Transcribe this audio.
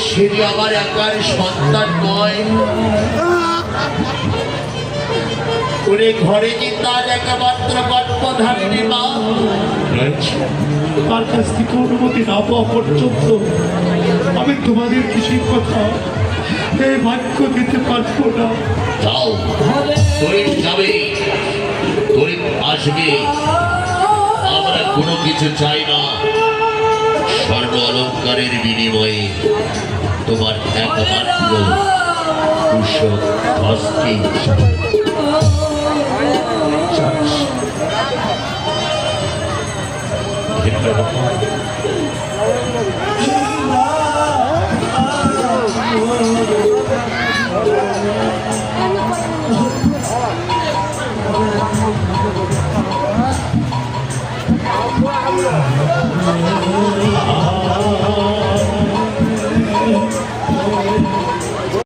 সেটি আমার একার সন্তান নয়, ওরে ঘরে কি তার একমাত্র গর্ভধারিণী মা রয়েছে। তার কাছ থেকে অনুমতি না পাওয়া পর্যন্ত আমি তোমাদের কিছুই কথা এই ভাগ্য দিতে পারবো না। যাও, তুই যাবে, তুই আসবে, আমরা কোনো কিছু চাই না। স্বর্ণ অলঙ্কারের বিনিময়ে তোমার একমাত্র কুশক হস্তে